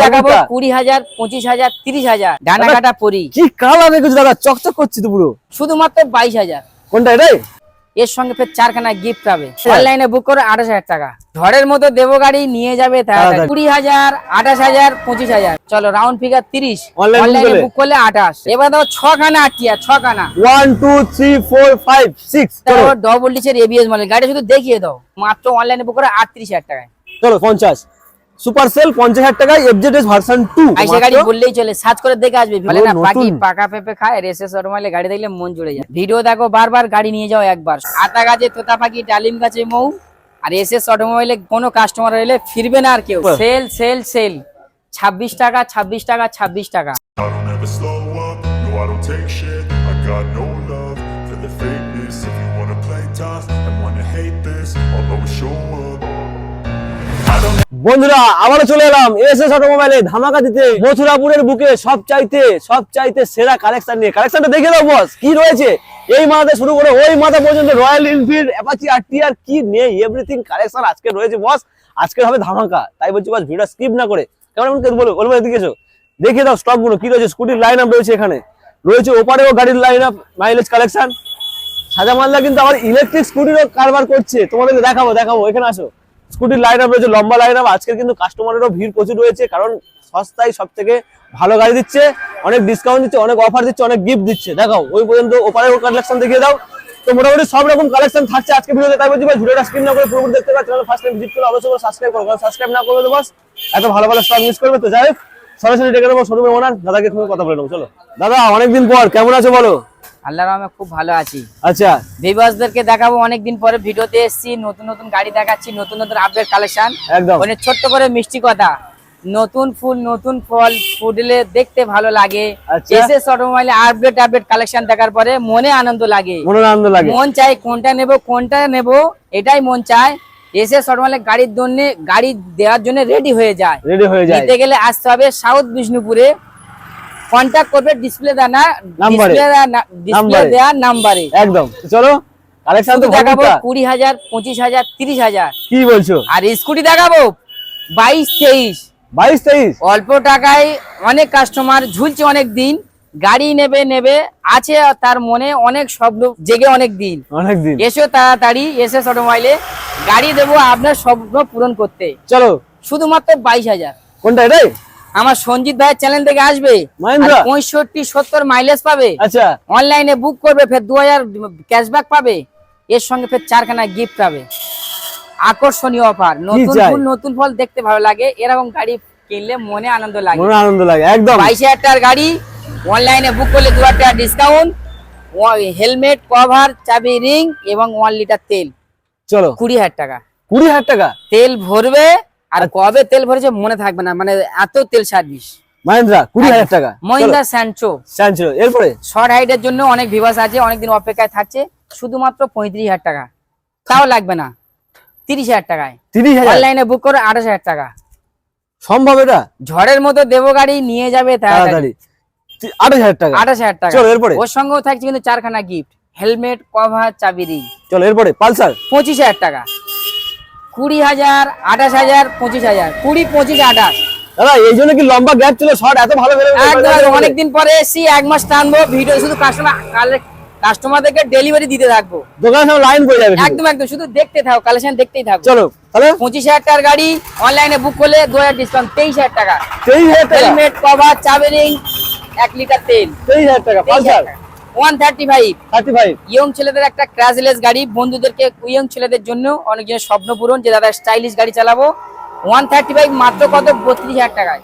দেখাবো 20,000, 25,000, 30,000 ডানা কাটা পরি। কি কালার দেখছো দাদা, চকচক করছে তো পুরো। শুধুমাত্র 22,000। কোনটা এটাই? এর সঙ্গে ফের 4খানা গিফট পাবে। অনলাইনে বুক করে 28,000 টাকা। ঝড়ের মতো দেবো গাড়ি নিয়ে যাবে 20,000, 28,000, 25,000। চলো রাউন্ড ফিগার 30। অনলাইনে বুক করলে 28। এবার দাও 6খানা আটিয়া, 6খানা 1 2 3 4 5 6। চলো ডবল ডিসের এবিএস মডেল গাড়ি শুধু দেখিয়ে দাও। মাত্র অনলাইনে বুক করে 38,000 টাকায়। চলো 50 সুপার সেল 50,000 টাকায় এফজেডএস ভার্সন 2। আইসা গাড়ি বললেই চলে, সার্চ করে দেখে আসবে। বলে না পাখি পাকা পেঁপে খায়, রেসেস অটোমাইলে গাড়ি দেখলে মন জুড়ে যায়। ভিডিও দেখো বারবার, গাড়ি নিয়ে যাও একবার। আতা গাছে তোতা পাখি, ডালিম গাছে মৌ। আর এসএস অটোমোবাইলে কোনো কাস্টমার এলে ফিরবে না আর কেউ। সেল সেল সেল 26 টাকা, 26 টাকা, 26 টাকা। বন্ধুরা আবারও চলে এলাম এসএস অটোমোবাইলে ধামাকা দিতে। মথুরাপুরের বুকে সবচাইতে সেরা কালেকশন নিয়ে। কালেকশনটা দেখে দাও বস, কি রয়েছে এই মাথা শুরু করে ওই মাথা পর্যন্ত। রয়্যাল এনফিল্ড, অ্যাপাচি আরটিআর, কি নেই এভরিথিং কালেকশন আজকে রয়েছে বস। আজকে হবে ধামাকা, তাই বলছি বস ভিডিও স্কিপ না করে। কেমন বলবো এদিকে এসো, দেখে দাও স্টক গুলো কি রয়েছে। স্কুটির লাইন আপ রয়েছে, এখানে রয়েছে ওপারেও গাড়ির লাইন আপ, মাইলেজ কালেকশন। সাজা মাল্লা কিন্তু আবার ইলেকট্রিক স্কুটিরও কারবার করছে, তোমাদেরকে দেখাবো। এখানে আসো। স্কুটির লাইন আপ রয়েছে, লম্বা লাইন আপ। আজকে কিন্তু কাস্টমারেরও ভিড় প্রচুর রয়েছে, কারণ সস্তায় সব থেকে ভালো গাড়ি দিচ্ছে, অনেক ডিসকাউন্ট দিচ্ছে, অনেক অফার দিচ্ছে, অনেক গিফট দিচ্ছে। দেখাও ওই পর্যন্ত ওপারে কালেকশন দেখিয়ে দাও। তো মোটামুটি সব রকম কালেকশন থাকছে আজকে ভিডিওতে, তাই বলছি ভিডিওটা স্ক্রিন না করে পুরোপুরি দেখতে পাচ্ছ। চ্যানেল ফার্স্ট টাইম ভিজিট করলে অবশ্যই সাবস্ক্রাইব করো, কারণ সাবস্ক্রাইব না করলে তো বস এত ভালো ভালো স্টক মিস করবে। তো যাই হোক সরাসরি ডেকে দেবো শোরুমের ওনার দাদাকে, তুমি কথা বলে নেবো। চলো দাদা, অনেকদিন পর কেমন আছো বলো? আল্লাহর রহমতে খুব ভালো আছি। আচ্ছা, ভিউয়ার্সদেরকে দেখাবো, অনেকদিন পরে ভিডিওতে এসেছি, নতুন নতুন গাড়ি দেখাচ্ছি, নতুন নতুন আপডেট কালেকশন। একদম মানে ছোট্ট করে মিষ্টি কথা, নতুন ফুল নতুন ফল ফুটলে দেখতে ভালো লাগে। এসএস অটোমোবাইলে আপডেট কালেকশন দেখার পরে মনে আনন্দ লাগে, মন চাই কোনটা নেব এটাই মন চায়। এসএস অটোমোবাইলে গাড়ি দেওয়ার জন্য রেডি হয়ে যায়। নিতে গেলে আসতে হবে সাউথ বিষ্ণুপুরে, কন্টাক্ট করবে ডিসপ্লে দেওয়া নাম্বারে। একদম চলো কালেকশন তো দেখাবো 20,000, 25,000, 30,000। কি বলছো? আর স্কুটি দেখাবো 22, 23। অল্প টাকায় অনেক কাস্টমার ঝুলছে, অনেক দিন গাড়ি নেবে আছে, তার মনে অনেক স্বপ্ন জেগে অনেক দিন। এসো তাড়াতাড়ি এসএস অটোমোবাইলে, গাড়ি দেবো আপনার স্বপ্ন পূরণ করতে। চলো শুধুমাত্র 22,000। কোনটা এটাই? আমার সঞ্জিত ভাইয়ের চ্যানেল থেকে আসবে, 65-70 মাইলেজ পাবে। আচ্ছা, অনলাইনে বুক করবে, ফের 2,000 ক্যাশব্যাক পাবে। এর সঙ্গে ফের 4খানা গিফট পাবে। আকর্ষণীয় অফার। নতুন ফল দেখতে ভালো লাগে, এরকম গাড়ি কিনলে মনে আনন্দ লাগে। একদম 22,000 টাকার গাড়ি অনলাইনে বুক করলে 2,000 টাকা ডিসকাউন্ট, হেলমেট, কভার, চাবি, রিং এবং 1 লিটার তেল। চলো 20,000 টাকা। 20,000 টাকা তেল ভরবে, আর কবে তেল ভরেছে মনে থাকবে না, মানে এত তেল সার্ভিস। মহিন্দ্রা 20,000 টাকা। মহিন্দ্রা স্যান্ট্রো। এরপরে শর্ট হাইটের জন্য অনেক ভিউয়ার্স আছে, অনেকদিন অপেক্ষায় থাকছে। শুধুমাত্র 35,000 টাকা, তাও লাগবে না। 30,000 টাকায় অনলাইনে বুক করে 28,000 টাকা। সম্ভব এটা? ঝড়ের মতো দেবো গাড়ি নিয়ে যাবে তাড়াতাড়ি। 28,000 টাকা। 28,000 টাকা। চলো এরপরে ওর সঙ্গেও থাকছে কিন্তু 4খানা গিফট, হেলমেট, কভার, চাবি, রিং। চলো এরপরে পালসার 25,000 টাকা। 20,000, 28,000, 25,000। 20, 25, 28। দাদা এই জন্য কি লম্বা গ্যাপ ছিল? শর্ট এত ভালো একদম অনেকদিন পরে এসেছি, 1 মাস টানবো ভিডিও, শুধু কাস্টমারদেরকে ডেলিভারি দিতে থাকবো। দোকানে সব লাইন পড়ে যাবে। একদম শুধু দেখতে থাকো, কালেকশন দেখতেই থাকো। চলো তাহলে 25,000 টাকার গাড়ি অনলাইনে বুক করলে 2,000 ডিসকাউন্ট, 23,000 টাকা। 23,000 টাকা। হেলমেট, কভার, চাবি, রিং, 1 লিটার তেল। 23,000 টাকা। পালসার 135। ইয়ং ছেলেদের একটা ক্র্যাশলেস গাড়ি, বন্ধুদেরকে, ইয়ং ছেলেদের জন্য অনেকজনের স্বপ্ন পূরণ, যে দাদা স্টাইলিশ গাড়ি চালাবো। 135 মাত্র কত? 32,000 টাকায়।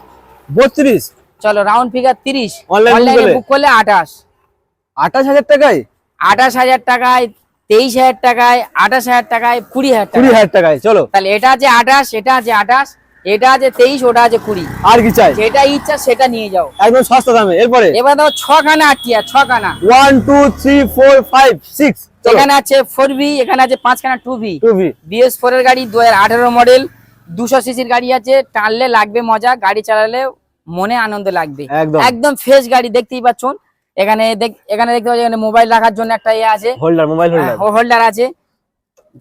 32। চলো রাউন্ড ফিগার 30। অনলাইনে বুক করলে 28,000 টাকায়। 28,000 টাকায়, 23,000 টাকায়, 28,000 টাকায়, 20,000 টাকায়। চলো তাহলে এটা আছে 28, এটা আছে 28, এটা আছে 23, ওটা আছে 20। আর কি চাই? যেটা ইচ্ছা সেটা নিয়ে যাও, একদম সস্তা দামে। এরপরে এবার দাও 6খানা আটিয়া, 6খানা 1 2 3 4 5 6। এখানে আছে 4V, এখানে আছে 5খানা 2V। BS4 এর গাড়ি, 2018 মডেল, 200 সিসির গাড়ি আছে। টানলে লাগবে মজা, গাড়ি চালালে মনে আনন্দ লাগবে। একদম ফ্রেশ গাড়ি, দেখতেই পাচ্ছেন। এখানে দেখতে পাচ্ছেন, এখানে মোবাইল রাখার জন্য একটা আছে, মোবাইল হোল্ডার আছে।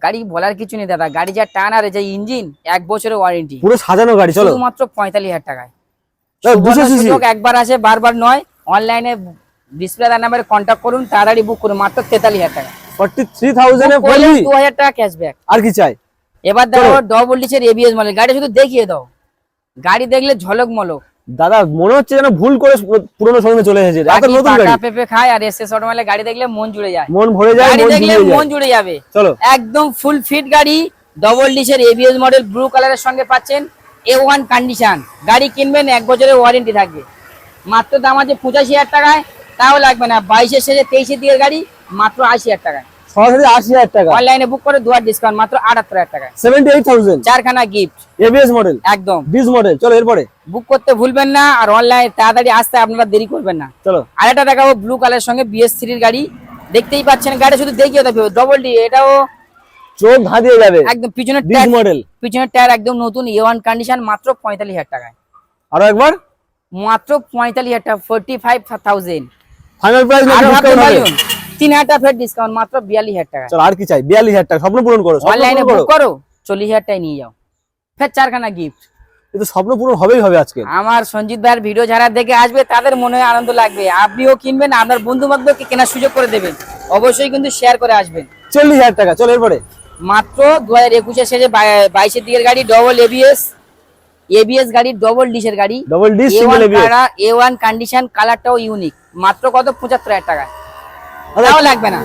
গাড়ি বলার কিছু নেই দাদা, গাড়ি যা টান আর যে ইঞ্জিন, 1 বছরের ওয়ারেন্টি, পুরো সাজানো গাড়ি। চলো শুধুমাত্র 45,000 টাকায়। 200cc একবার আসে বারবার নয়, অনলাইনে ডিসপ্লে নাম্বারে কন্ট্যাক্ট করুন, তাড়াতাড়ি বুক করুন, মাত্র 43,000 টাকা। 43,000 এ বললি 2000 টাকা ক্যাশব্যাক। আর কি চাই? এবার দেখো ডবল ডিসের এবিএস মডেল, গাড়ি শুধু দেখিয়ে দাও, গাড়ি দেখলে ঝলক মলক। দাদা মনে হচ্ছে যেন ভুল করে পুরনো শোরুমে চলে এসেছে, এত নতুন গাড়ি। পাকা পেপে খায়, আর এসএস অটোমোবাইলে গাড়ি দেখলে মন জুড়ে যায়, মন ভরে যায়, গাড়ি মন দেখলে জুড়ে মন যায়। জুড়ে যাবে। চলো একদম ফুল ফিট গাড়ি, ডবল ডিসের এবিএস মডেল, ব্লু কালারের সঙ্গে পাচ্ছেন A1 কন্ডিশন। গাড়ি কিনবেন 1 বছরের ওয়ারেন্টি থাকবে। মাত্র দাম আছে 85,000 টাকায়, তাও লাগবে না। 22-এর শেষে 23-এর দিকের গাড়ি মাত্র 80,000 টাকায়। সরাসরি 80,000 টাকা। অনলাইনে বুক করে 2 ডিসকাউন্ট মাত্র 78,000 টাকায়। 78,000 চারখানা গিফট, এবিএস মডেল, একদম ডিস মডেল। চলো এরপরে বুক করতে ভুলবেন না, আর অনলাইনে তাড়াতাড়ি আসতে আপনারা দেরি করবেন না। চলো আরেকটা দেখাবো ব্লু কালারের সঙ্গে BS3 এর গাড়ি, দেখতেই পাচ্ছেন গাড়ি শুধু দেখিয়ে দেবে, ডবল ডি, এটাও চোখ ধাঁধিয়ে যাবে। একদম পিছনের ডিস মডেল, পিছনের টায়ার একদম নতুন A1 কন্ডিশন, মাত্র 45,000 টাকায়। আরো একবার মাত্র 45,000 টাকা, 45,000। ফাইনাল প্রাইস না আরো ডিসকাউন্ট হবে? 3,000 টাকা ফের ডিসকাউন্ট, মাত্র 42,000 টাকা। চলো আর কি চাই? 42,000 টাকা স্বপ্ন পূরণ করো, স্বপ্ন অনলাইনে পূরণ বুক করো। করো, 40,000 টাকায় নিয়ে যাও, ফের চারখানা গিফট। কিন্তু স্বপ্ন পূরণ হবেই হবে আজকে। আমার সঞ্জিত ভাইয়ের ভিডিও যারা দেখে আসবে তাদের মনে আনন্দ লাগবে, আপনিও কিনবেন, আপনার বন্ধু বান্ধবকে কেনার সুযোগ করে দেবেন, অবশ্যই কিন্তু শেয়ার করে আসবেন। 40,000 টাকা। চলো এরপরে মাত্র 2021-এর শেষে 22-এর দিকের গাড়ি, ডবল এবিএস গাড়ি, ডবল ডিসের গাড়ি, double disc single ABS. A1 condition, কালারটাও ইউনিক। মাত্র কত? 75,000 টাকায়, তাও লাগবে না,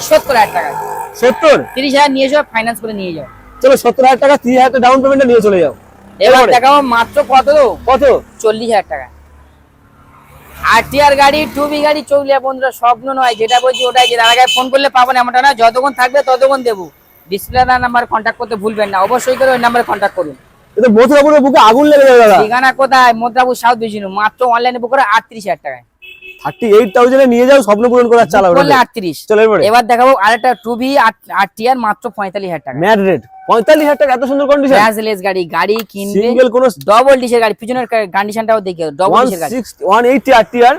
70,000 টাকায়। 70, 30,000 নিয়ে যাও, ফাইন্যান্স করে নিয়ে যাও। চলো 70,000 টাকা, 30,000 টাকা ডাউন পেমেন্টে নিয়ে চলে যাও। এবার এরপরে দেখাবো মাত্র কত? কত? 40,000 টাকা। RTR গাড়ি, 2B গাড়ি, 40,000। বন্ধুরা স্বপ্ন নয়, যেটা বলছি ওটাই, যে তার আগে ফোন করলে পাবেন এমনটা না, যতক্ষণ থাকবে ততক্ষণ দেবো। ডিসপ্লে নাম্বার কন্ট্যাক্ট করতে ভুলবেন না, অবশ্যই করে ওই নাম্বারে কন্ট্যাক্ট করুন। এটা মথুরাপুরের বুকে আগুন লেগে যাবে দাদা। ঠিকানা কোথায়? মধ্যপুর সাউথ বিজনু। মাত্র অনলাইনে বুক করে 38,000 টাকায়। 38,000 এ নিয়ে যাও, স্বপ্ন পূরণ করার চালাও। বললে 38। চলো এরপরে এবার দেখাবো আরেকটা 2B RTR, মাত্র 45,000 টাকা। ম্যাট রেড, 45,000 টাকা, এত সুন্দর কন্ডিশন। ব্যাজলেস গাড়ি, গাড়ি কিনবে সিঙ্গেল কোন ডবল ডিসের গাড়ি, পিছনের কন্ডিশনটাও দেখে, ডবল ডিসের গাড়ি। 180 RTR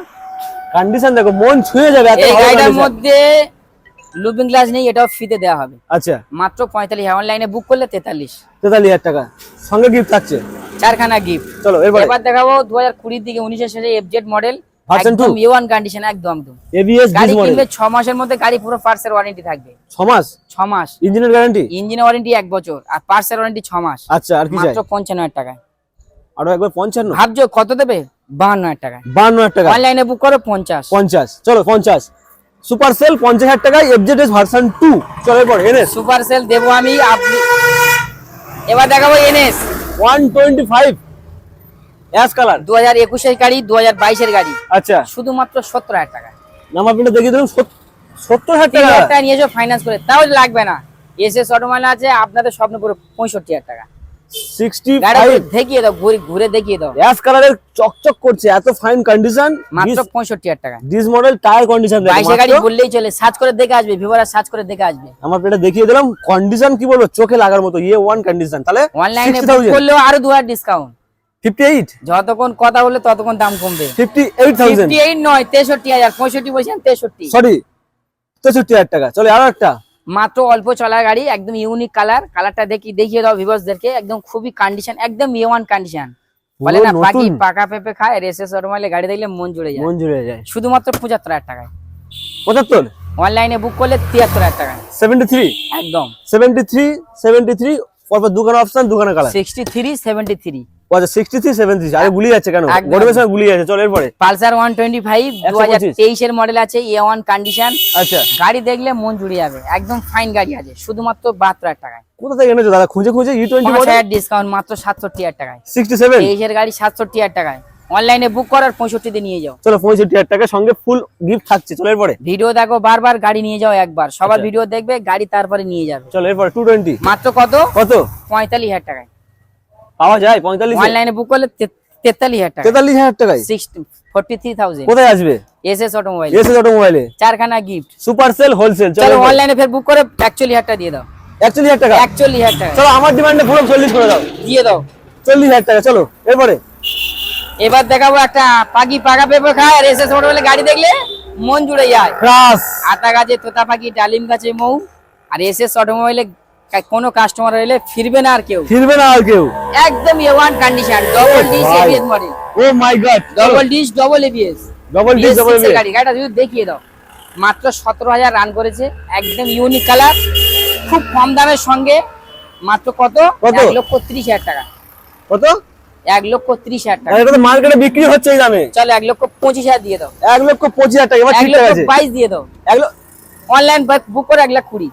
কন্ডিশন দেখো, মন ছুঁয়ে যাবে এত এই ভালো গাড়িটার condition। মধ্যে লুপিং গ্লাস নেই, এটাও ফ্রিতে দেওয়া হবে। আচ্ছা মাত্র 45,000, অনলাইনে বুক করলে 43। 43,000 টাকা, সঙ্গে গিফট থাকছে। চারখানা গিফট। চলো এরপরে এবার দেখাবো 2020 দিকে 19-এর শেষে FZ মডেল, ভার্সন 2 একদম A1 কন্ডিশন, একদম এবিএস গাড়ি ডিস মডেল। কিনবে 6 মাসের মধ্যে, গাড়ি পুরো পার্টসের ওয়ারেন্টি থাকবে। 6 মাস 6 মাস ইঞ্জিনের গ্যারান্টি। ইঞ্জিন ওয়ারেন্টি 1 বছর, আর পার্টসের ওয়ারেন্টি 6 মাস। আচ্ছা আর কি চাই? মাত্র 55,000 টাকায়। আরো একবার 55। ভাবছো কত দেবে? 52,000 টাকায়। 52,000 টাকা। অনলাইনে বুক করো 50। 50। চলো 50 সুপার সেল 50,000 টাকায় এফজেডএস ভার্সন 2। চলো এরপরে এনএস সুপার সেল দেবো আমি। এবার দেখাবো NS 125 অ্যাশ কালার। 2021-এর গাড়ি, 2022-এর গাড়ি, আচ্ছা শুধুমাত্র 70,000 টাকা। নাম্বার প্লেটে দেখিয়ে দিলাম 70,000 টাকা। 3,000 টাকা নিয়ে যাও ফাইন্যান্স করে, তাও লাগবে না। এসএস অটোমাইল আছে আপনাদের স্বপ্ন পুরো 65,000 টাকা। 65 দেখিয়ে দাও, ঘুরে দেখিয়ে দাও। অ্যাশ কালারের চকচক করছে, এত ফাইন কন্ডিশন। মাত্র 65,000 টাকা। ডিস মডেল টায়ার কন্ডিশন দেখো। 22 গাড়ি বললেই চলে, সার্চ করে দেখে আসবে, ভিভোরা সার্চ করে দেখে আসবে। আমার প্লেটে দেখিয়ে দিলাম কন্ডিশন, কি বলবো, চোখে লাগার মতো। A1 condition. তাহলে অনলাইনে 60,000 করলেও আরো 2,000 ডিসকাউন্ট। 58 যতক্ষণ কথা বলে ততক্ষণ দাম কমবে। 58,000 58 নয়, 63,000। 65 বলছেন, 63। সরি 63,000 টাকা। চলে আরো একটা মাত্র অল্প চলা গাড়ি, একদম ইউনিক কালার। কালারটা দেখিয়ে দাও ভিউয়ার্সদেরকে, একদম খুবই কন্ডিশন, একদম A1 কন্ডিশন। বলে না নতুন। পাখি পাকা পেঁপে খায়, এসএস অটোমাইলে গাড়ি দেখলে মন জুড়ে যায়। মন জুড়ে যায়। শুধুমাত্র 75,000 টাকায়। 75 অনলাইনে বুক করলে 73,000 টাকায়। 73 একদম 73 পরপর দুখানা অপশন, দুখানা কালার। 63 73। আচ্ছা 63 73। আরে গুলিয়ে যাচ্ছে কেন? একদম। গরমের সময় গুলিয়ে যাচ্ছে। চল এরপরে পালসার 125 2023-এর মডেল আছে, A1 কন্ডিশন। আচ্ছা গাড়ি দেখলে মন জুড়ে যাবে, একদম ফাইন গাড়ি আছে, শুধুমাত্র 72,000 টাকায়। কোথা থেকে এনেছো দাদা? খুঁজে E20 মডেল 5,000 ডিসকাউন্ট, মাত্র 67,000 টাকায়। 67। 23-এর গাড়ি 67,000 টাকায়। অনলাইনে বুক করার 65 দিয়ে নিয়ে যাও। চলো 65,000 টাকা, সঙ্গে ফুল গিফট থাকছে। চলো এরপরে ভিডিও দেখো বারবার, গাড়ি নিয়ে যাও একবার, সবার আচ্ছা। ভিডিও দেখবে, গাড়ি তারপরে নিয়ে যাবে। চলো এরপরে 220 মাত্র কত? কত 45,000 টাকায়। পাওয়া যায়? 45। অনলাইনে বুক করলে 43,000 টাকা। 43,000 টাকায় 43,000। কোথায় আসবে? SS automobile. এসএস অটোমোবাইলে চারখানা গিফট। Super sell wholesale. চলো অনলাইনে ফের বুক করে 41,000 টাকা দিয়ে দাও। 41,000 টাকা। 41,000 টাকা চলো আমার ডিমান্ডে পুরো 40 করে দাও। দিয়ে দাও। 40,000 টাকা। চলো এরপরে এবার দেখাবো একটা পাখি পাকা পেঁপে খায়, আর এসএস অটোমোবাইলে গাড়ি দেখলে মন জুড়ে যায়। ক্রাস আতা গাছে তোতা পাখি, ডালিম গাছে মৌ, আর এসএস অটোমোবাইলে কোনো কাস্টমার এলে ফিরবে না আর কেউ, একদম A1 condition, double disc ABS model. Oh my God, double disc double ABS double disc double ABS গাড়িটা যদি দেখিয়ে দাও, মাত্র 17,000 রান করেছে, একদম ইউনিক কালার, খুব কম দামের সঙ্গে। মাত্র কত? 1,30,000 টাকা। কত? 1,30,000 টাকা। এটা তো মার্কেটে বিক্রি হচ্ছে এই দামে। চলো 1,25,000 দিয়ে দাও। 1,25,000 টাকা। এবার ঠিক আছে, 1,22,000 দিয়ে দাও। অনলাইন বুক করে 1,20,000।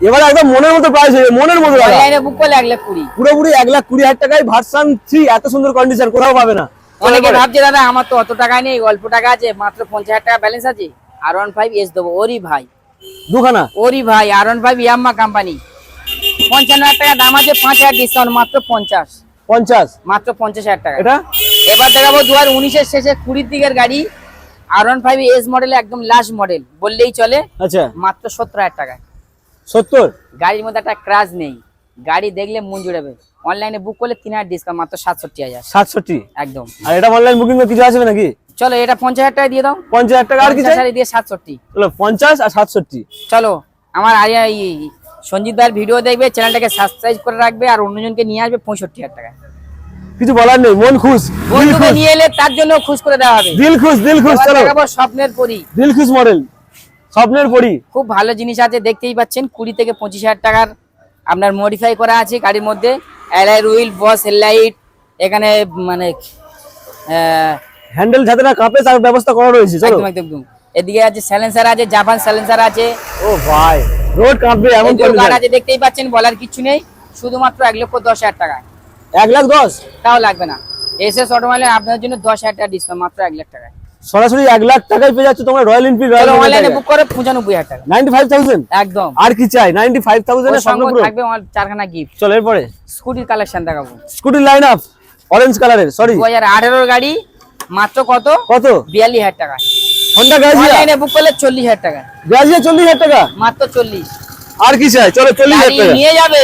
এবার একদম মনের মতো প্রাইস হবে, মনের মতো। অনলাইনে বুক করলে 1,20,000, পুরোপুরি 1,20,000 টাকায় ভার্সন 3, এত সুন্দর কন্ডিশন কোথাও পাবে না। অনেকে ভাবছে দাদা আমার তো অত টাকা নেই, অল্প টাকা আছে, মাত্র 50,000 টাকা ব্যালেন্স আছে, R15S দেবো। ওরি ভাই, দুখানা। ওরি ভাই, R15 ইয়াম্মা কোম্পানি, 55,000 টাকা দাম আছে, 5,000 ডিসকাউন্ট, মাত্র 50, মাত্র 50,000 টাকা। এটা এবার দেখাবো 2019 এর শেষে 20 দিকের গাড়ি, R15S মডেল, একদম লাস্ট মডেল বললেই চলে। আচ্ছা, মাত্র 17,000 টাকা। 70। গাড়ির মধ্যে একটা ক্রাশ নেই, গাড়ি দেখলে মন জুড়াবে। অনলাইনে বুক করলে 3,000 ডিসকাউন্ট, মাত্র 67,000। 67 একদম। আর এটা অনলাইন বুকিং এ কিছু আসবে নাকি? চলো এটা 50,000 টাকা দিয়ে দাও। 50,000 টাকা আর কি চাই? দিয়ে 67। চলো 50 আর 67। চলো আমার সঞ্জিত ভাইয়ের ভিডিও দেখবে, চ্যানেলটাকে সাবস্ক্রাইব করে রাখবে, আর অন্যজনকে নিয়ে আসবে 65,000 টাকা। কিছু বলার নেই, মন খুশ। বন্ধুকে নিয়ে এলে তার জন্য খুশ করে দেওয়া হবে। দিল খুশ, দিল খুশ। চলো দেখাবো স্বপ্নের পরি, দিল খুশ মডেল, স্বপ্নের পরি। খুব ভালো জিনিস আছে, দেখতেই পাচ্ছেন। 20 থেকে 25,000 টাকার আপনার মডিফাই করা আছে গাড়ির মধ্যে। অ্যালয় হুইল, বস হেডলাইট, এখানে মানে হ্যান্ডেল যাতে না কাঁপে তার ব্যবস্থা করা রয়েছে। চলো একদম একদম। এদিকে আছে সাইলেন্সার, আছে জাপান সাইলেন্সার আছে। ও ভাই, রোড কাঁপবে এমন গাড়ি আছে, দেখতেই পাচ্ছেন, বলার কিছু নেই। শুধুমাত্র 1,10,000 টাকা। 1,10,000 তাও লাগবে না। এসএস অটোমোবাইলে আপনাদের জন্য 10,000 টাকা ডিসকাউন্ট, মাত্র 1,00,000 টাকা। সরাসরি 1,00,000 টাকায় পেয়ে যাচ্ছে তোমরা রয়্যাল এনফিল্ড। অনলাইনে বুক করে 95,000 টাকা। 95,000 একদম। আর কি চাই? 95,000 এর সঙ্গে পুরো থাকবে 4খানা গিফট। চলো এরপরে স্কুটির কালেকশন দেখাবো। স্কুটির লাইন আপ অরেঞ্জ কালারের, সরি 2018 এর গাড়ি, মাত্র কত? 42,000 টাকা। Honda Grazia. অনলাইনে বুক করলে 40,000 টাকা। গ্রাজিয়া 40,000 টাকা, মাত্র 40। আর কি চাই? চলো 40,000 টাকা নিয়ে যাবে।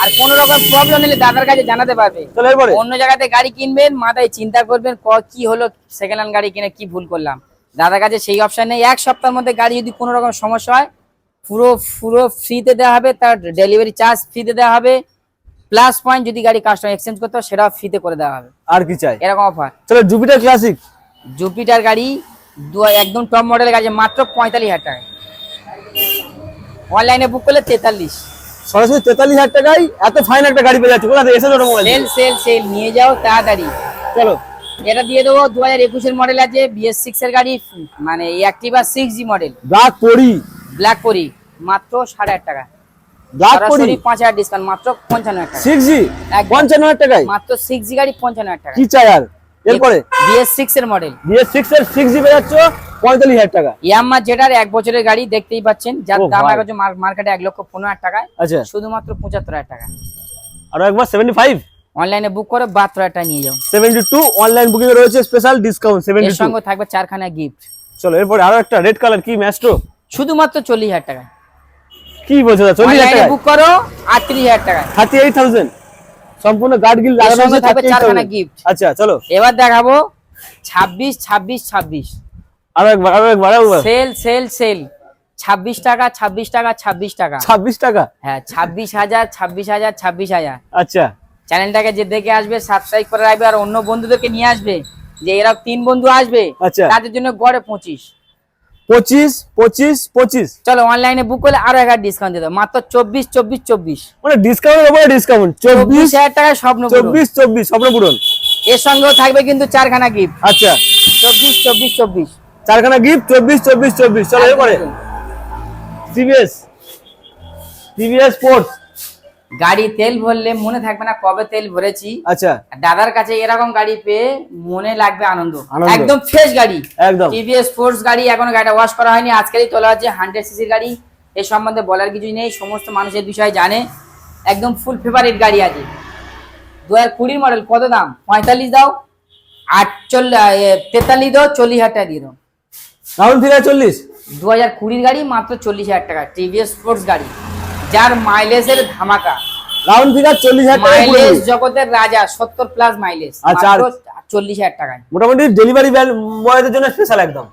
আর কোন রকম প্রবলেম হলে দাদার কাছে জানাতে পারবে। চলো এরপরে অন্য জায়গাতে গাড়ি কিনবেন, মাথায় চিন্তা করবেন কি হলো, সেকেন্ড হ্যান্ড গাড়ি কিনে কি ভুল করলাম। দাদার কাছে সেই অপশন নেই। এক সপ্তাহের মধ্যে গাড়ি যদি কোনো রকম সমস্যা হয়, পুরো ফ্রিতে দেওয়া হবে, তার ডেলিভারি চার্জ ফ্রিতে দেওয়া হবে, প্লাস পয়েন্ট যদি গাড়ি কাস্টমার এক্সচেঞ্জ করতে হয় সেটাও ফ্রিতে করে দেওয়া হবে। আর কি চাই? এরকম অফার। চলো জুপিটার ক্লাসিক। জুপিটার গাড়ি একদম টপ মডেলের গাড়ি, মাত্র 45,000 টাকা। অনলাইনে বুক করলে 43। সরাসরি 43,000 টাকায় এত ফাইন একটা গাড়ি পেয়ে যাচ্ছে। কোথা থেকে? এসে অটোমোবাইল। সেল নিয়ে যাও তাড়াতাড়ি। চলো এটা দিয়ে দেবো। 2021 এর মডেল আছে, BS6 এর গাড়ি, মানে অ্যাক্টিভা 6G মডেল, ব্ল্যাক পরি, মাত্র 8,500 টাকা। ব্ল্যাক পরি 5,000 ডিসকাউন্ট, মাত্র 55,000 টাকা। 6G 55,000 টাকায়, মাত্র 6G গাড়ি 55,000 টাকা। কি চাই আর? এরপরে BS6 এর মডেল, BS6 এর 6G পেয়ে যাচ্ছে 45,000 টাকা। ইয়ামাহা জেটার 1 বছরের গাড়ি, দেখতেই পাচ্ছেন, যার দাম এখন মার্কেটে 1,15,000 টাকায়। আচ্ছা, শুধুমাত্র 75,000 টাকা। আর একবার 75 অনলাইনে বুক করে 72,000 টাকা নিয়ে যাও। 72 অনলাইন বুকিং এ রয়েছে স্পেশাল ডিসকাউন্ট 72। এর সঙ্গে থাকবে 4খানা গিফট। চলো এরপরে আরো একটা রেড কালার, কি ম্যাস্ট্রো, শুধুমাত্র 40,000 টাকা। কি বলছো? 40,000 টাকা বুক করো 38,000 টাকা। 38,000 সম্পূর্ণ গার্ড গিল লাগানো আছে, থাকবে 4খানা গিফট। আচ্ছা চলো এবার দেখাবো 26। আরো একবার সেল 26 টাকা, 26 টাকা, 26 টাকা, 26 টাকা। হ্যাঁ 26,000। আচ্ছা, চ্যানেলটাকে যে দেখে আসবে সাবস্ক্রাইব করে রাখবে, আর অন্য বন্ধুদেরকে নিয়ে আসবে, যে এরা 3 বন্ধু আসবে, আচ্ছা, তাদের জন্য গড়ে 25। চলো অনলাইনে বুক করলে আরো 1,000 ডিসকাউন্ট দিয়ে দাও, মাত্র 24। মানে ডিসকাউন্টের উপরে ডিসকাউন্ট 24,000 টাকা স্বপ্ন পূরণ। 24 স্বপ্ন পূরণ। এর সঙ্গেও থাকবে কিন্তু 4খানা গিফট। আচ্ছা 24। 4খানা গিফট 24। চলো এরপরে TVS স্পোর্টস গাড়ি তেল ভরলে মনে থাকবে না কবে তেল ভরেছি। আচ্ছা, দাদার কাছে এরকম গাড়ি পেয়ে মনে লাগবে আনন্দ। একদম ফ্রেশ গাড়ি, একদম TVS স্পোর্টস গাড়ি, এখনো গাড়িটা ওয়াশ করা হয়নি, আজকেরই তোলা আছে। 100cc গাড়ি, এর সম্বন্ধে বলার কিছুই নেই, সমস্ত মানুষের বিষয় জানে। একদম ফুল ফেভারিট গাড়ি আছে। 2020 মডেল, কত দাম? 45 দাও, 43 দাও, 40,000 টাকা দিয়ে দাও। Round figure 40। 2020 গাড়ি, মাত্র 40,000 টাকা। TVS স্পোর্টস গাড়ি, যার মাইলেজের ধামাকা। রাউন্ড ফিগার 40,000 টাকা। মাইলেজ জগতের রাজা, 70 প্লাস মাইলেজ, আচ্ছা, মাত্র 40,000 টাকায়। মোটামুটি ডেলিভারি বয়দের জন্য স্পেশাল একদম।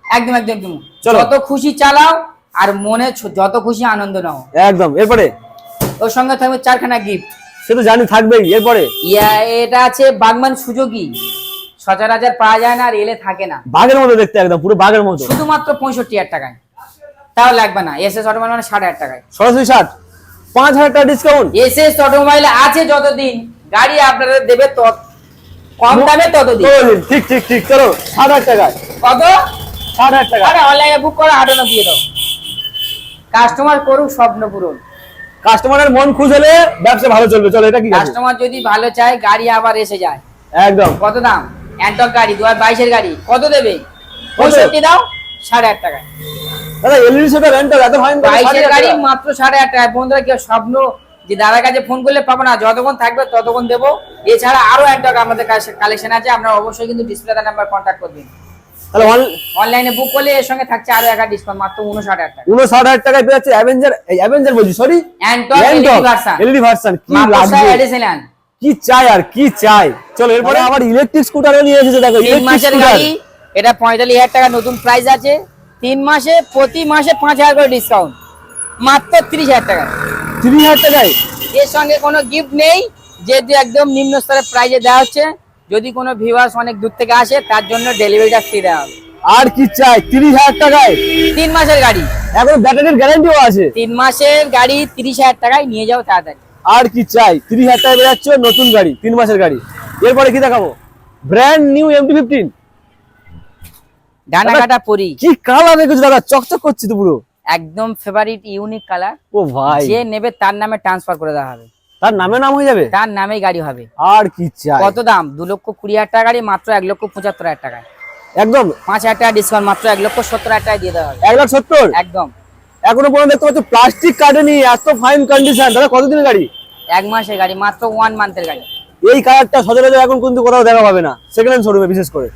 যত খুশি চালাও, আর মনে যত খুশি আনন্দ নাও। একদম। এরপরে ওর সঙ্গে থাকবে 4খানা গিফট। সে তো জানি থাকবেই। এরপরে এটা আছে বাগমান সুজুকি, সচরাচর পাওয়া যায় না আর এলে থাকে না। বাঘের মতো দেখতে, একদম পুরো বাঘের মতো। শুধুমাত্র 65,000 টাকায়, তাও লাগবে না। এসএস অটোমোবাইল মানে 60,000 টাকায় সরাসরি 60, 5,000 টাকা ডিসকাউন্ট। এসএস অটোমোবাইল আছে যতদিন, গাড়ি আপনাদের দেবে তত কম দামে ততদিন। ঠিক ঠিক ঠিক, চলো 60,000 টাকায়। কত? 60,000 টাকা। আরে অনলাইনে বুক করে 58 দিয়ে দাও, কাস্টমার করুক স্বপ্ন পূরণ। কাস্টমারের মন খুশ হলে ব্যবসা ভালো চলবে। চলো এটা কি আছে? কাস্টমার যদি ভালো চায় গাড়ি আবার এসে যায়। একদম। কত দাম? অ্যান্টক গাড়ি 2022 এর গাড়ি কত দেবে? 65 দাও, 60,000 টাকায়। দাদা এলইডি সেটআপ এন্টার এত ফাইন 22 এর গাড়ি মাত্র 60,000 টাকায়। বন্ধুরা কেউ স্বপ্ন যে দাদার কাছে ফোন করলে পাবো না, যতক্ষণ থাকবে ততক্ষণ দেবো। এছাড়া আরো অ্যান্টক আমাদের কাছে কালেকশন আছে, আপনারা অবশ্যই কিন্তু ডিসপ্লে নাম্বার কন্ট্যাক্ট করবেন। তাহলে অনলাইনে বুক করলে এর সঙ্গে থাকছে আরো একটা ডিসকাউন্ট, মাত্র 59,000 টাকা। 59,000 টাকায় পেয়ে যাচ্ছে অ্যাভেঞ্জার বলছি, সরি অ্যান্টক এলইডি ভার্সন। কি লাগবে, কি চাই আর কি চাই। চলো এরপরে আবার ইলেকট্রিক স্কুটারও নিয়ে এসেছে। দেখো 3 মাসের গাড়ি, এটা 45,000 টাকা নতুন প্রাইস আছে। 3 মাসে প্রতি মাসে 5,000 করে ডিসকাউন্ট, মাত্র 30,000 টাকা। 30,000 টাকায় এর সঙ্গে কোনো গিফট নেই, যেহেতু একদম নিম্ন স্তরের প্রাইজে দেওয়া হচ্ছে। যদি কোনো ভিউয়ার্স অনেক দূর থেকে আসে তার জন্য ডেলিভারিটা ফ্রি দেওয়া হবে। আর কি চাই 30,000 টাকায়? 3 মাসের গাড়ি, এখন ব্যাটারির গ্যারান্টিও আছে। 3 মাসের গাড়ি 30,000 টাকায় নিয়ে যাও তাড়াতাড়ি। আর কি চাই? 30,000 টাকায় পেয়ে যাচ্ছে নতুন গাড়ি, 3 মাসের গাড়ি। এরপরে কি দেখাবো? Brand new MT-15। ডানা কাটা পরি, কি কালার দেখেছো দাদা, চকচক করছে তো পুরো একদম ফেভারিট ইউনিক কালার। ও ভাই, যে নেবে তার নামে ট্রান্সফার করে দেওয়া হবে, তার নামে নাম হয়ে যাবে, তার নামেই গাড়ি হবে। আর কি চাই? কত দাম? 2,20,000 টাকা গাড়ি মাত্র 1,75,000 টাকায়। একদম 5,000 টাকা ডিসকাউন্ট, মাত্র 1,70,000 টাকায় দিয়ে দেওয়া হবে। 1,70,000 একদম। এখনো পর্যন্ত দেখতে পাচ্ছ প্লাস্টিক কাটেনি, এত ফাইন কন্ডিশন। দাদা কতদিনের গাড়ি? 1 মাসের গাড়ি, মাত্র 1 মান্থের গাড়ি। এই কালারটা সচরাচর এখন কিন্তু কোথাও দেখা পাবে না, সেকেন্ড হ্যান্ড শোরুমে বিশেষ করে।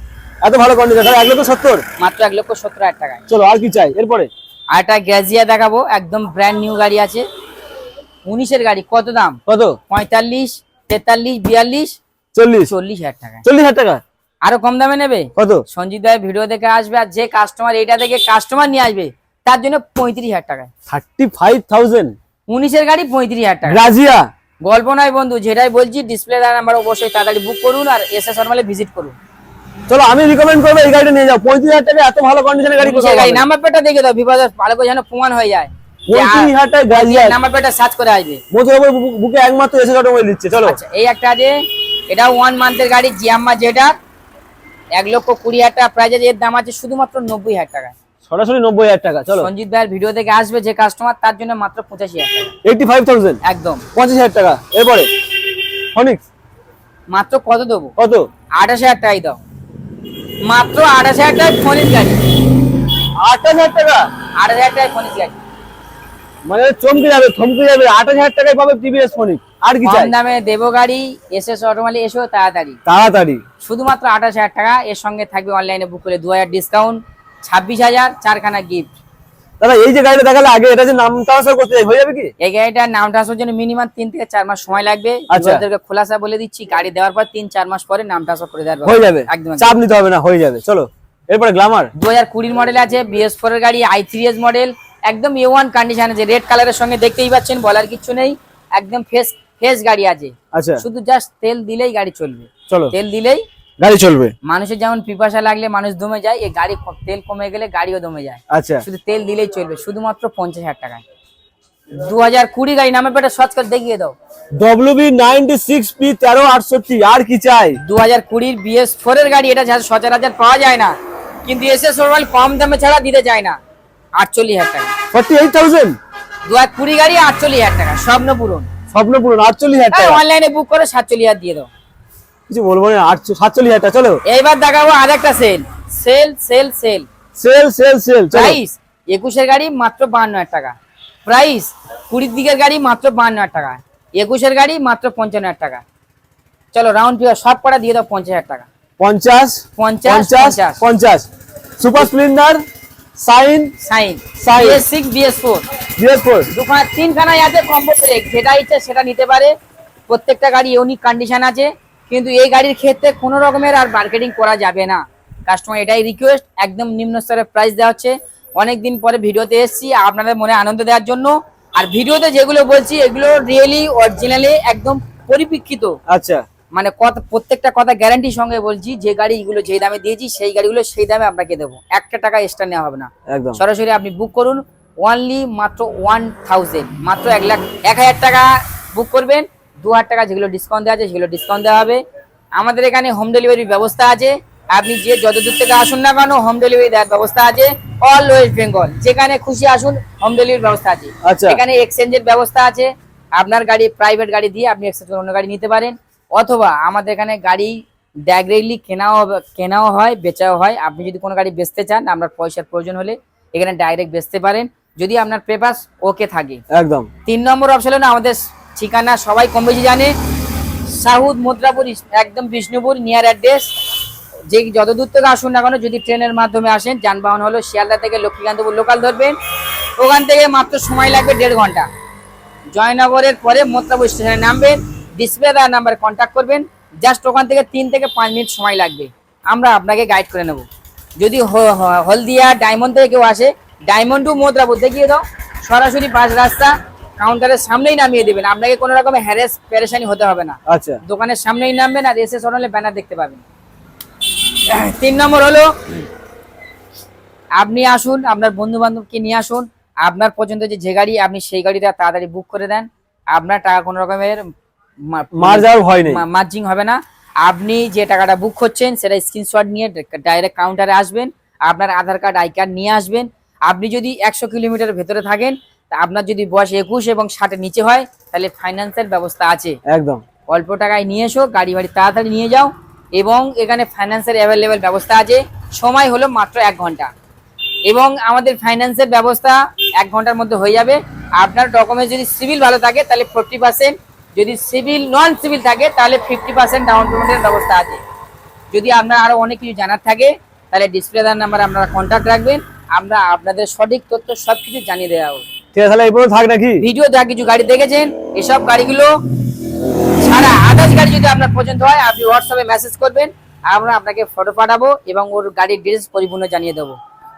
এত ভালো কন্ডিশন, 1,70,000 মাত্র 1,70,000 টাকায়। চলো আর কি চাই? এরপরে আরেকটা গ্রাজিয়া দেখাবো, একদম ব্র্যান্ড নিউ গাড়ি আছে। 19 এর গাড়ি, কত দাম? কত? 45, 43, 42, 40, 40,000 টাকা। 40,000 টাকা। আরো কম দামে নেবে? কত? সঞ্জিত ভাই ভিডিও দেখে আসবে, আর যে কাস্টমার এটা দেখে কাস্টমার নিয়ে আসবে তার জন্য 35,000 টাকায়। 35,000 19 এর গাড়ি 35,000 টাকা। গ্রাজিয়া গল্প নয় বন্ধু, যেটাই বলছি ডিসপ্লে নাম্বার অবশ্যই তাড়াতাড়ি বুক করুন আর এসএস নরমালে ভিজিট করুন। চলো আমি রিকমেন্ড করবো এই গাড়িটা নিয়ে যাও। 35,000 টাকা এত ভালো কন্ডিশনের গাড়ি কোথাও গাড়ি নাম্বার প্লেটটা দেখে দাও, বিপদের ভালো করে যেন প্রমাণ হয়ে যায়। 35,000 টাকা গ্রাজিয়া নাম্বার প্লেটটা সার্চ করে আসবে। মথুরাপুর বুকে একমাত্র এসে অটোমোবাইল দিচ্ছে। চলো আচ্ছা, এই একটা আছে, এটা 1 মান্থের গাড়ি, জিয়াম্মা যেটা 1,20,000 টাকা প্রাইস আছে। এর দাম আছে শুধুমাত্র 90,000 টাকা, সরাসরি 90,000 টাকা। চলো সঞ্জিত ভাইয়ের ভিডিও দেখে আসবে যে কাস্টমার তার জন্য মাত্র 85,000 টাকা। 85,000 একদম 25,000 টাকা। এরপরে ফনিক্স মাত্র কত দেবো? কত? 28,000 টাকাই দাও, মাত্র 28,000 টাকায় ফোনিক্স গাড়ি। 28,000 টাকা? 28,000 টাকায় ফোনিক্স গাড়ি, মানে চমকে যাবে, থমকে যাবে। 28,000 টাকায় পাবে টিভিএস ফনিক্স। আর কি চাই? কম দামে দেবো গাড়ি, এসএস অটোমোবাইল এসো তাড়াতাড়ি। তাড়াতাড়ি শুধুমাত্র 28,000 টাকা। এর সঙ্গে থাকবে অনলাইনে বুক করলে 2,000 ডিসকাউন্ট, 26,000, 4খানা গিফট। দাদা এই যে গাড়িটা দেখালে আগে, এটা যে নাম ট্রান্সফার করতে হয়ে যাবে কি? এই গাড়িটার নাম ট্রান্সফার জন্য মিনিমাম 3 থেকে 4 মাস সময় লাগবে। আপনাদেরকে খোলাসা বলে দিচ্ছি, গাড়ি দেওয়ার পর 3-4 মাস পরে নাম ট্রান্সফার করে দেওয়ার হয়ে যাবে, একদম চাপ নিতে হবে না, হয়ে যাবে। চলো এরপরে গ্ল্যামার 2020 মডেল আছে, BS4 এর গাড়ি, i3s মডেল, একদম A1 কন্ডিশন আছে। রেড কালারের সঙ্গে দেখতেই পাচ্ছেন, বলার কিছু নেই, একদম ফ্রেশ গাড়ি আছে। আচ্ছা, শুধু জাস্ট তেল দিলেই গাড়ি চলবে। চলো তেল দিলেই গাড়ি চলবে। মানুষের যেমন পিপাসা লাগলে মানুষ দমে যায়, এই গাড়ি তেল কমে গেলে গাড়িও দমে যায়। আচ্ছা, শুধু তেল দিলেই চলবে, শুধুমাত্র 50,000 টাকায়। 2020 গাড়ি, নামে পেটা সচ করে দেখিয়ে দাও। WB96P 1368। আর কি চাই? 2020 BS4 এর গাড়ি, এটা সচরাচর পাওয়া যায় না, কিন্তু এসএস অটোমোবাইল কম দামে ছাড়া দিতে চায় না। 48,000 টাকা। 48,000 2020 গাড়ি, 48,000 টাকা, স্বপ্ন পূরণ। স্বপ্ন পূরণ 48,000 টাকা। অনলাইনে বুক করে 47,000 দিয়ে দাও, কিছু বলবো না। 47,000 টাকা। চলো এইবার দেখাবো আরেকটা সেল। সেল প্রাইস 21 এর গাড়ি মাত্র 52,000 টাকা। প্রাইস 20 দিকের গাড়ি মাত্র 52,000 টাকা। 21 এর গাড়ি মাত্র 55,000 টাকা। চলো রাউন্ড ফিগার সব কটা দিয়ে দাও 50,000 টাকা। 50 50 super Splendor sign BS6 BS4 দুখানা 3খানাই আছে কম্বো ব্রেক, যেটা ইচ্ছে সেটা নিতে পারে। প্রত্যেকটা গাড়ি ইউনিক কন্ডিশন আছে, কিন্তু এই গাড়ির ক্ষেত্রে কোনো রকমের আর মার্কেটিং করা যাবে না। কাস্টমার এটাই রিকোয়েস্ট, একদম নিম্ন স্তরের প্রাইস দেওয়া হচ্ছে। অনেকদিন পরে ভিডিওতে এসেছি আপনাদের মনে আনন্দ দেওয়ার জন্য। আর ভিডিওতে যেগুলো বলছি এগুলো রিয়েলি অরিজিনালি একদম পরিপ্রেক্ষিত। আচ্ছা, মানে প্রত্যেকটা কথা গ্যারান্টির সঙ্গে বলছি, যে গাড়িগুলো যে দামে দিয়েছি সেই গাড়িগুলো সেই দামে আপনাকে দেবো, 1 টাকা এক্সট্রা নেওয়া হবে না। একদম সরাসরি আপনি বুক করুন, অনলি মাত্র 1000, মাত্র 1,00,000 টাকা বুক করবেন, 2,000 টাকা যেগুলো ডিসকাউন্ট দেওয়া আছে সেগুলো ডিসকাউন্ট দেওয়া হবে। আমাদের এখানে হোম ডেলিভারির ব্যবস্থা আছে, আপনি যে যত দূর থেকে আসুন না কেন হোম ডেলিভারি দেওয়ার ব্যবস্থা আছে। অল ওয়েস্ট বেঙ্গল যেখানে খুশি আসুন, হোম ডেলিভারির ব্যবস্থা আছে। আচ্ছা। এখানে এক্সচেঞ্জের ব্যবস্থা আছে, আপনার গাড়ি প্রাইভেট গাড়ি দিয়ে আপনি এক্সচেঞ্জ করে অন্য গাড়ি নিতে পারেন, অথবা আমাদের এখানে গাড়ি ডাইরেক্টলি কেনাও হয় বেচাও হয়। আপনি যদি কোনো গাড়ি বেচতে চান, আপনার পয়সার প্রয়োজন হলে এখানে ডাইরেক্ট বেচতে পারেন, যদি আপনার পেপারস ওকে থাকে। একদম 3 নম্বর অপশন হলো আমাদের ঠিকানা সবাই কম বেশি জানে, সাউথ মুদ্রাপুর, একদম বিষ্ণুপুর নিয়ার অ্যাড্রেস। যে যত দূর থেকে আসুন না কেন, যদি ট্রেনের মাধ্যমে আসেন, যানবাহন হলো শিয়ালদা থেকে লক্ষ্মীকান্তপুর লোকাল ধরবেন, ওখান থেকে মাত্র সময় লাগবে 1.5 ঘন্টা। জয়নগরের পরে মুদ্রাপুর স্টেশনে নামবেন, ডিসপ্লে দেওয়ার নাম্বারে কন্ট্যাক্ট করবেন, জাস্ট ওখান থেকে 3 থেকে 5 মিনিট সময় লাগবে, আমরা আপনাকে গাইড করে নেব। যদি হলদিয়া ডায়মন্ড থেকে কেউ আসে, ডায়মন্ড টু মুদ্রাপুর দেখিয়ে দাও, সরাসরি 5 রাস্তা, কাউন্টারের সামনেই নামিয়ে দেবেন, আপনাকে কোনো রকমের হ্যারেস পেরেশানি হতে হবে না। আচ্ছা, দোকানের সামনেই নামবেন, আর এসে সরালে ব্যানার দেখতে পাবেন। 3 নম্বর হলো আপনি আসুন, আপনার বন্ধু বান্ধবকে নিয়ে আসুন, আপনার পছন্দ যে গাড়ি আপনি সেই গাড়িটা তাড়াতাড়ি বুক করে দেন, আপনার টাকা কোনো রকমের মার যাওয়ার ভয় নেই, মার্জিং হবে না। আপনি যে টাকাটা বুক করছেন সেটা স্ক্রিনশট নিয়ে ডাইরেক্ট কাউন্টারে আসবেন, আপনার আধার কার্ড আই কার্ড নিয়ে আসবেন। আপনি যদি 100 কিলোমিটারের ভেতরে থাকেন, তা আপনার যদি বয়স 21 এবং 60-এর নিচে হয়, তাহলে ফাইন্যান্সের ব্যবস্থা আছে। একদম অল্প টাকায় নিয়ে এসো, গাড়ি তাড়াতাড়ি নিয়ে যাও, এবং এখানে ফাইন্যান্সের অ্যাভেলেবেল ব্যবস্থা আছে। সময় হলো মাত্র 1 ঘন্টা, এবং আমাদের ফাইন্যান্সের ব্যবস্থা 1 ঘন্টার মধ্যে হয়ে যাবে। আপনার ডকুমেন্টস যদি সিভিল ভালো থাকে তাহলে 40%, যদি সিভিল নন সিভিল থাকে তাহলে 50% ডাউন পেমেন্টের ব্যবস্থা আছে। যদি আপনার আরো অনেক কিছু জানার থাকে তাহলে ডিসপ্লে দেওয়ার নাম্বারে আপনারা কন্ট্যাক্ট রাখবেন, আমরা আপনাদের সঠিক তথ্য সবকিছু জানিয়ে দেওয়া হবে। ঠিক আছে, তাহলে এই পর্যন্ত থাক নাকি? ভিডিও যা কিছু গাড়ি দেখেছেন, এসব গাড়িগুলো ছাড়া আদার্স গাড়ি যদি আপনার পছন্দ হয়, আপনি হোয়াটসঅ্যাপে মেসেজ করবেন, আমরা আপনাকে ফটো পাঠাবো এবং ওর গাড়ির ডিটেইলস পরিপূর্ণ জানিয়ে দেবো।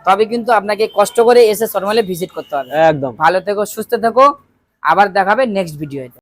তবে কিন্তু আপনাকে কষ্ট করে এসে শোরুমে ভিজিট করতে হবে। একদম। ভালো থেকো, সুস্থ থেকো, আবার দেখাবে নেক্সট ভিডিওতে।